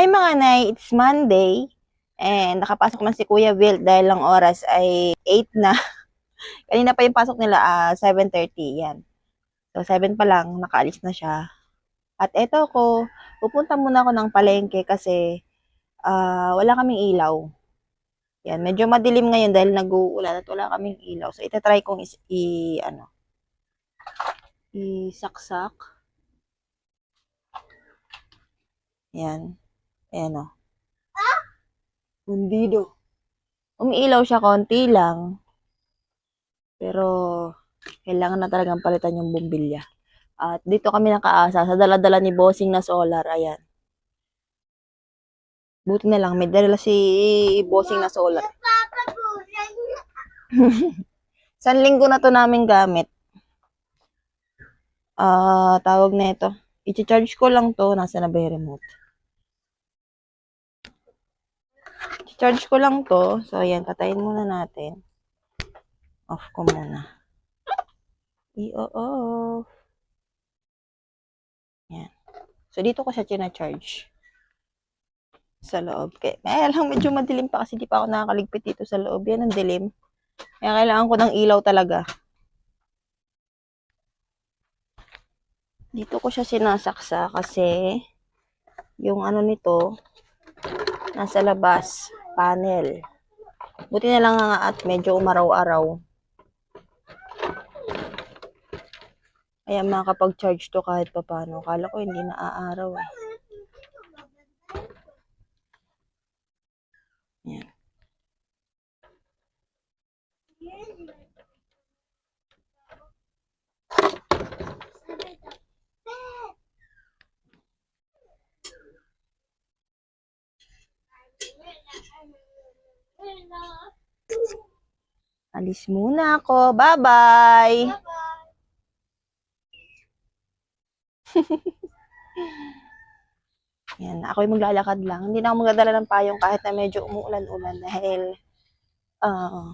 mga nay, it's Monday. And nakapasok man si Kuya Will dahil lang oras ay 8 na. Kanina pa yung pasok nila, 7:30. Yan. So, 7 pa lang, nakaalis na siya. At eto ko, pupunta muna ako ng palengke kasi wala kaming ilaw. Yan, medyo madilim ngayon dahil nag-uulan at wala kaming ilaw. So, itatry kong isaksak. Yan. Ayan o. Hundido. Umiilaw siya konti lang. Pero, kailangan na talagang palitan yung bumbilya. At dito kami nakaasa sa dala-dala ni Bossing na solar. Ayan. Buti na lang, may dala si Bossing na solar. San linggo na to namin gamit. Tawag na ito. I-charge ko lang to. Nasa na ba yung remote? I-charge ko lang to. So, ayan. Patayin muna natin. Off ko muna. I-off. Yan. So, dito ko siya china-charge. Sa loob. Kaya lang medyo madilim pa kasi di pa ako nakakaligpit dito sa loob. Yan ang dilim. Kaya kailangan ko ng ilaw talaga. Dito ko siya sinasaksa kasi yung ano nito nasa labas. Panel. Buti na lang nga at medyo umaraw-araw. Kaya makakapag-charge to kahit pa paano. Kala ko hindi naaaraw eh. Yan. Alis muna ako. Bye-bye! Yan, ako'y maglalakad lang. Hindi na ako magdadala ng payong kahit na medyo umuulan-ulan dahil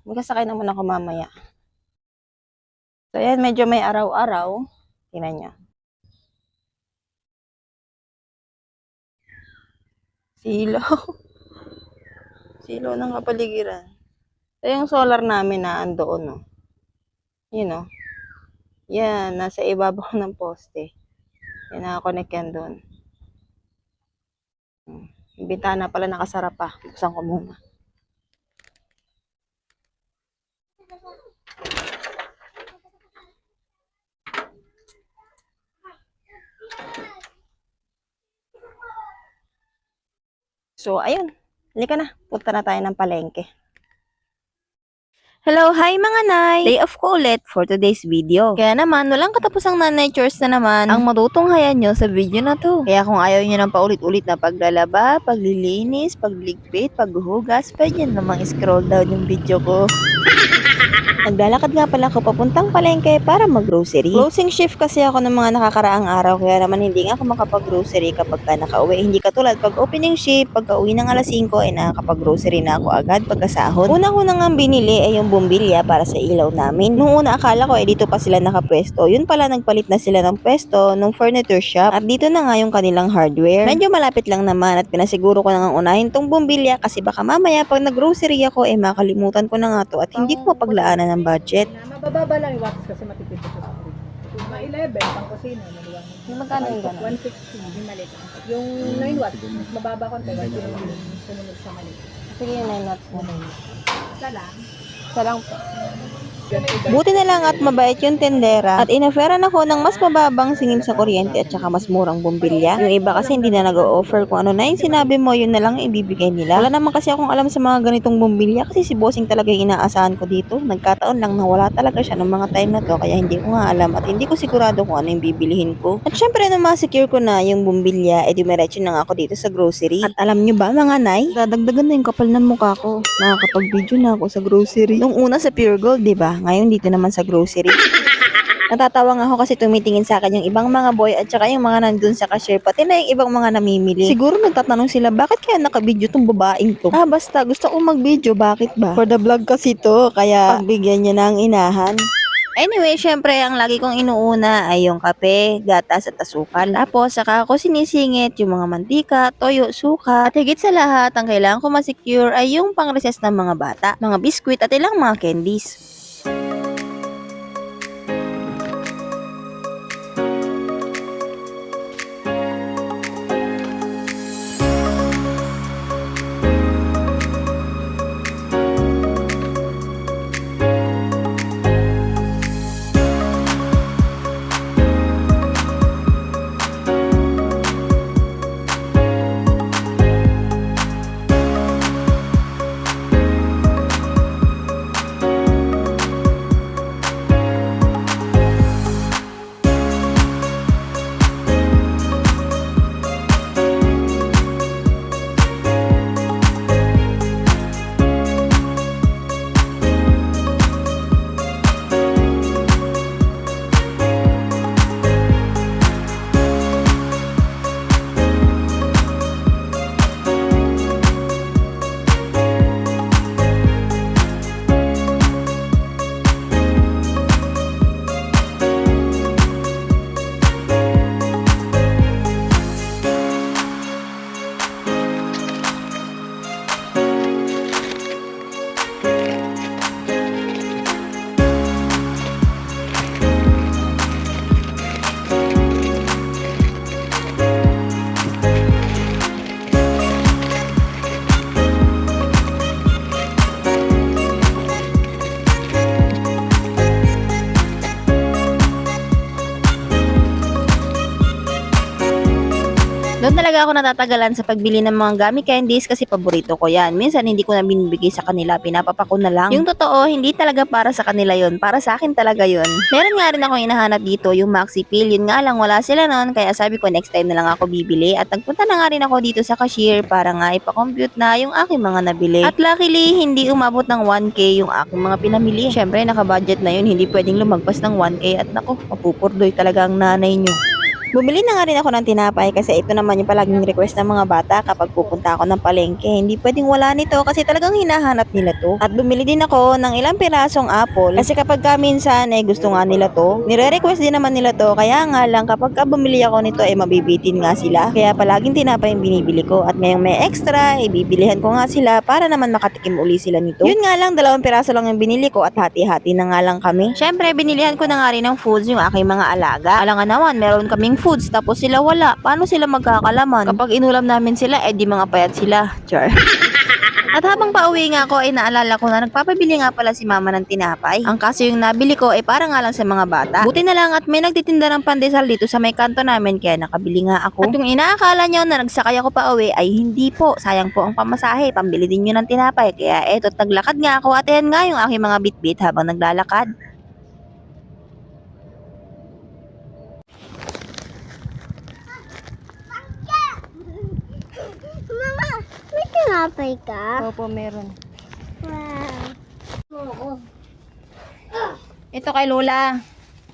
magkasakay naman ako mamaya. So, yan, medyo may araw-araw. Tingnan nyo. Silaw. Silaw ng kapaligiran. So, yung solar namin na andoon, no. Yun, no. Yan, nasa ibabaw ng poste. Yan, nakakonect yan doon. Yung bintana pala nakasara pa. Buksan ko muna. So, ayun. Halika na. Punta na tayo ng palengke. Hello, hi mga nay! Day off ko ulit for today's video. Kaya naman, walang katapusang nanay chores na naman ang matutunghayan nyo sa video na to. Kaya kung ayaw nyo ng paulit-ulit na paglalaba, paglilinis, pagligpit, paghuhugas, pwede namang scroll down yung video ko. Naglalakad nga pala ako papuntang palengke para mag-grocery. Closing shift kasi ako ng mga nakakaraang araw kaya naman hindi nga ako makapag-grocery kapag ka nakauwi. Hindi katulad pag opening shift, pagka uwi ng alas 5 ay nakakapag-grocery na ako agad pagkasahod. Una ko na nga binili ay yung bumbilya para sa ilaw namin. Nung una akala ko dito pa sila nakapwesto. Yun pala nagpalit na sila ng pwesto nung furniture shop at dito na nga yung kanilang hardware. Medyo malapit lang naman at pinasiguro ko na nga unahin tong bumbilya kasi baka mamaya pag nag-grocery ako makalimutan ko na nga to at hindi ko mapaglaanan ng budget. Mabababa lang yung wax kasi matipid ito sa fridge. Mga 11, pang kusina, maluwang. Yung magkano yung gano'n? 160, yung maliit. Yung 9 watts, mas mababa konti, 1 kilo yung sumunod sa maliit. Sige yung 9 watts na. Isa lang. Isa lang po. Buti na lang at mabait yung tendera at inoferan ako ng mas mababang singil sa kuryente at saka mas murang bumbilya. Yung iba kasi hindi na nag-o-offer kung ano na yung sinabi mo, yun na lang yung ibibigay nila. Wala naman kasi akong alam sa mga ganitong bumbilya kasi si Bossing talaga yung inaasahan ko dito. Nagkataon lang na wala talaga siya ng mga time na to kaya hindi ko nga alam at hindi ko sigurado kung ano yung bibilihin ko. At syempre nung ma-secure ko na yung bumbilya, dumiretso na nga ako dito sa grocery. At alam nyo ba mga nay, dadagdagan na yung kapal ng mukha ko. Nakakapag-video na ako sa grocery. Nung una sa Pure Gold, diba? Ngayon dito naman sa grocery. Natatawa nga ako kasi tumitingin sa akin yung ibang mga boy at saka yung mga nandun sa cashier pati na yung ibang mga namimili. Siguro nagtatanong sila bakit kaya naka-video tong babaeng to? Basta gusto kong mag-video, bakit ba? For the vlog kasi to, kaya pagbigyan niya na ang inahan. Anyway, syempre, ang lagi kong inuuna ay yung kape, gatas at asukal. Tapos, saka ako sinisingit yung mga mantika, toyo, suka. At higit sa lahat, ang kailangan ko masecure ay yung pang-recess ng mga bata, mga biskwit at ilang mga candies. Doon talaga ako natatagalan sa pagbili ng mga gummy candies kasi paborito ko yan. Minsan hindi ko na binibigay sa kanila, pinapapako na lang. Yung totoo, hindi talaga para sa kanila yon, para sa akin talaga yon. Meron nga rin akong hinahanap dito, yung Maxi Pill. Yun nga lang, wala sila noon, kaya sabi ko next time na lang ako bibili. At nagpunta na nga rin ako dito sa cashier para nga ipakompute na yung aking mga nabili. At luckily, hindi umabot ng 1K yung aking mga pinamili. Syempre, naka-budget na yun, hindi pwedeng lumagpas ng 1K. At nako, mapupurdoy talaga ang nanay nyo. Bumili na nga rin ako ng tinapay kasi ito naman yung palaging request ng mga bata kapag pupunta ako ng palengke. Hindi pwedeng wala nito kasi talagang hinahanap nila to. At bumili din ako ng ilang pirasong apple kasi kapag minsan ay gusto nga nila to, nire-request din naman nila to. Kaya nga lang kapag bumili ako nito ay mabibitin nga sila. Kaya palaging tinapay yung binibili ko at ngayong may extra, ibibilihan ko nga sila para naman makatikim uli sila nito. Yun nga lang, 2 piraso lang yung binili ko at hati-hati na nga lang kami. Syempre, binilihan ko na nga rin ng foods yung aking mga alaga. Alangan naman, meron kaming foods tapos sila wala. Paano sila magkakalaman? Kapag inulam namin sila, di mga payat sila. Char. At habang pauwi nga ako ay naalala ko na nagpapabili nga pala si mama ng tinapay. Ang kaso yung nabili ko ay para nga lang sa mga bata. Buti na lang at may nagtitinda ng pandesal dito sa may kanto namin kaya nakabili nga ako. At yung inaakala nyo na nagsakay ako pauwi ay hindi po. Sayang po ang pamasahe. Pambili din nyo ng tinapay. Kaya eto, naglakad nga ako at ayan nga yung aking mga bitbit habang naglalakad. Mama, may tinapay ka? Opo, meron. Wow. Oo. Ito kay Lola.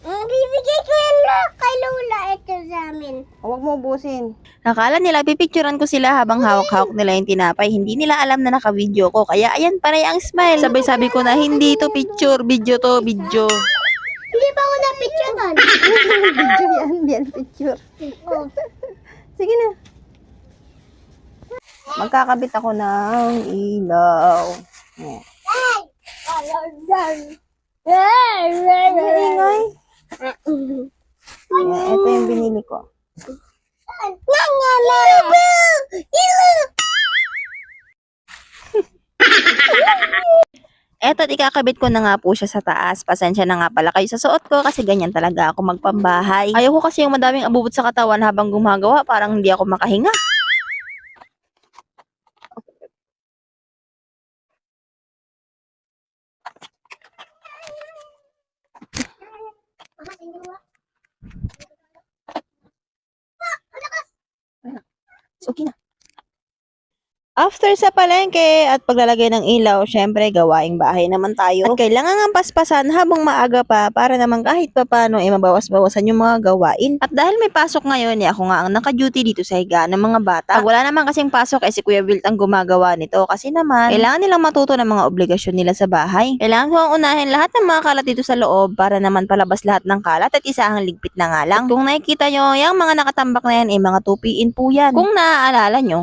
Bibigay ko yan kay Lola ito sa amin. Huwag mo ubusin. Akala nila pipicturan ko sila habang hawak-hawak nila yung tinapay. Hindi nila alam na naka-video ko. Kaya ayan, panay ang smile. Sabay sabi ko na hindi to picture, video to, video. Hindi pa ako na-picturean. Video yan, yan picture. Oh. Sige na. Magkakabit ako ng ilaw. Ingay. Ito yung binili ko. Eto, ikakabit ko na nga po siya sa taas. Pasensya na nga pala kayo sa suot ko kasi ganyan talaga ako magpambahay. Ayoko kasi yung madaming abubot sa katawan habang gumagawa, parang hindi ako makahinga. Okay na. After sa palengke at paglalagay ng ilaw, syempre gawaing bahay naman tayo. At kailangan ng paspasan habang maaga pa para naman kahit papano mabawas-bawasan yung mga gawain. At dahil may pasok ngayon, ako nga ang naka-duty dito sa higaan ng mga bata. Pag wala naman kasing pasok, si Kuya Wilt ang gumagawa nito kasi naman kailangan nilang matuto ng mga obligasyon nila sa bahay. Kailangan ko ang unahin lahat ng mga kalat dito sa loob para naman palabas lahat ng kalat at isahang ligpit na nga lang. At kung nakikita nyo, yung mga nakatambak na yan mga tupiin po yan. Kung naaalala nyo.